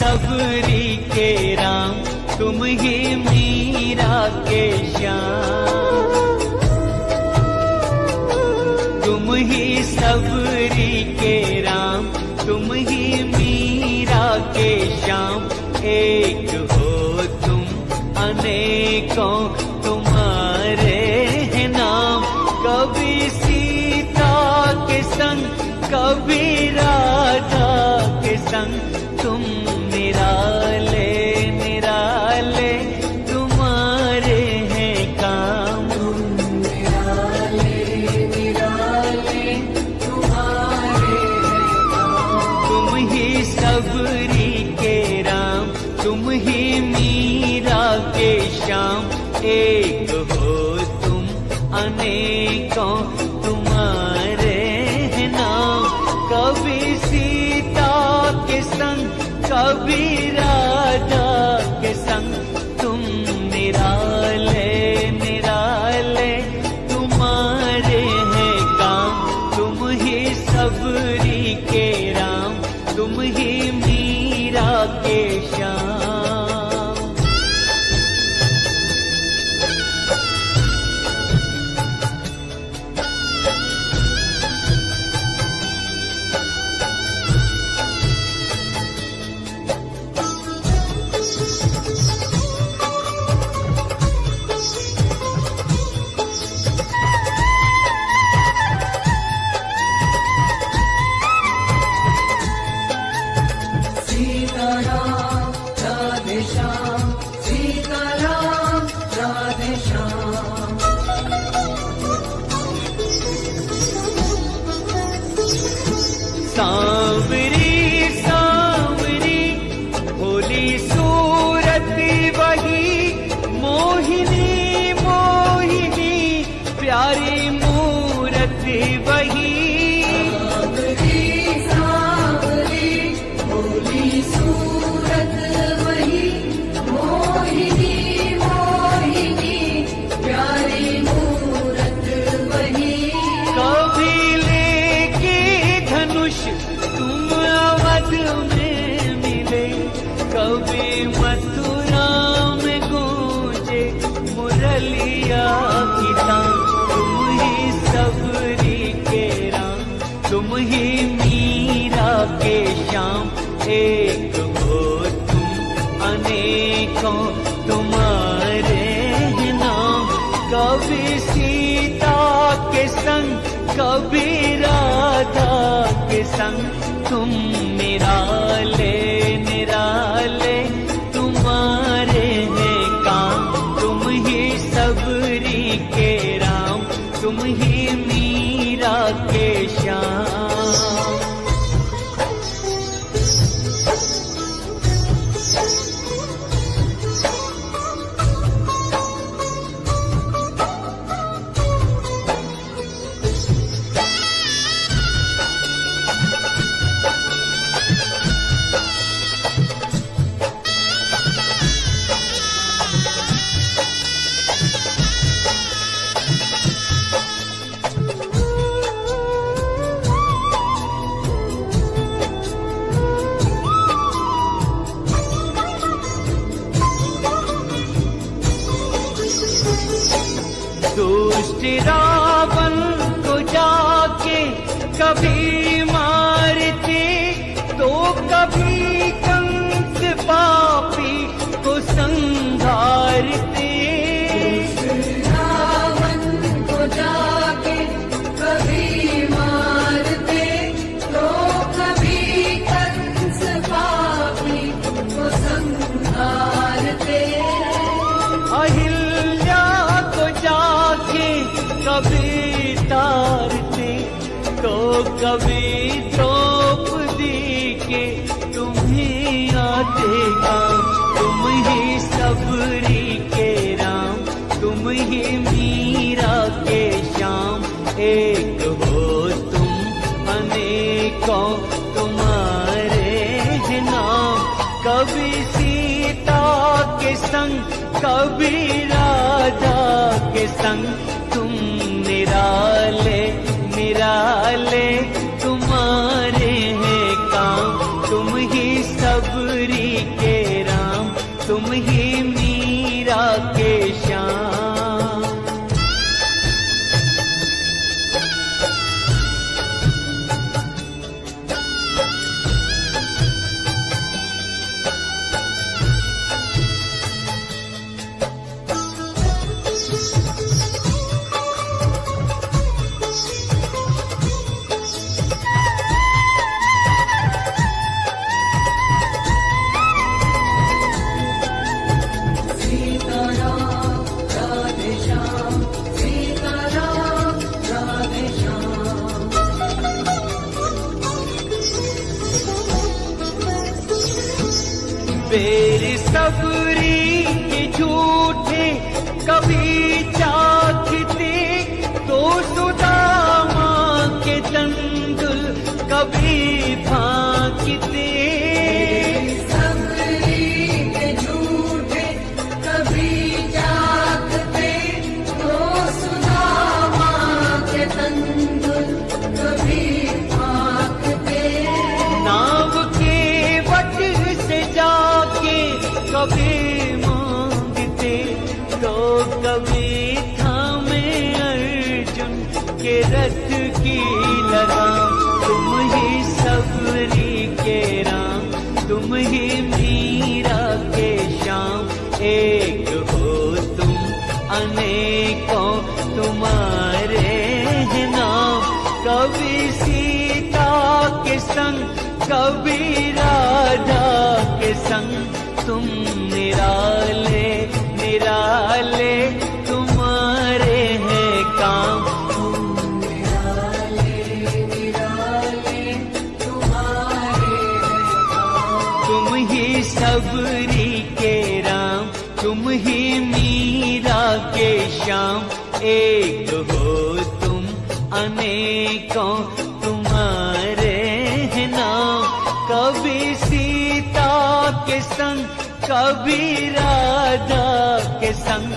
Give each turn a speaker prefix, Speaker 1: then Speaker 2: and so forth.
Speaker 1: सबरी के राम, तुम ही मीरा के श्याम। तुम ही सबरी के राम, तुम ही मीरा के श्याम। एक हो तुम अनेकों तुम्हारे हैं नाम। कभी सीता के संग, कभी राधा के संग, तुम निराले निराले तुम्हारे हैं काम।
Speaker 2: निराले निराले तुम्हारे हैं काम।
Speaker 1: तुम ही सबरी के राम, तुम ही मीरा के श्याम। एक हो तुम अनेकों तुम्हारे हैं नाम। कभी सीता के संग, कभी राधा के संग, तुम निराले निराले तुम्हारे हैं काम। तुम ही सबरी के राम, तुम ही मीरा के श्याम।
Speaker 2: सीताराम राधे श्याम, सीताराम राधे श्याम।
Speaker 1: सांवरी सांवरी भोली सूरत वही, मोहिनी मोहिनी प्यारी मूरत वही।
Speaker 2: सांवरी सांवरी भोली सूरत वही, मोहिनी मोहिनी प्यारी मूरत वही।
Speaker 1: कभी लेके धनुष तुम अवध में मिले, कभी मथुरा में गूंजे मुरलिया की तान। तुम ही सबरी के राम, तुम ही मीरा के श्याम। एक हो तुम अनेकों तुम्हारे हैं नाम। कभी सीता के संग, कभी राधा के संग, तुम निराले निराले तुम्हारे हैं काम। तुम ही सबरी के राम, तुम ही मीरा के श्याम। दुष्ट रावण को जाके कभी मारते, तो कभी कंस पापी को संहारते।
Speaker 2: रावण को जाके कभी मारते, तो कभी कंस पापी को संहारते।
Speaker 1: अहिल्या को जाके कभी तारते, तो कभी द्रौपदी के तुम्हें आते काम। तुम ही सबरी के राम, तुम ही मीरा के श्याम। एक हो तुम अनेकों तुम्हारे हैं नाम। कभी सीता के संग, कभी राधा के संग, तुम निराले निराले तुम्हारे हैं काम। तुम ही सबरी सबरी के राम, तुम ही मीरा के श्याम।
Speaker 2: सीताराम राधे श्याम, सीताराम राधे श्याम।
Speaker 1: बेर सबरी के झूठे कभी चाखते, तो सुदामा के तंदुल कभी फांकते।
Speaker 2: सबरी के झूठे कभी जागते, तो सुदामा के तंदुल कभी फाकते।
Speaker 1: नाव के वट से जाके कभी मांगते, तो कभी थामे अर्जुन के रथ की लगाम। तुम ही सबरी के राम, तुम ही मीरा के श्याम। एक हो तुम अनेकों तुम्हारे हैं नाम। कभी सीता के संग, कभी राधा के संग, तुम निराले निराले तुम्हारे हैं काम।
Speaker 2: निराले निराले तुम्हारे हैं काम।
Speaker 1: तुम ही सबरी के राम, तुम ही मीरा के श्याम। एक हो तुम अनेकों तुम्हारे हैं नाम। कभी सीता के संग, कभी राधा के संग,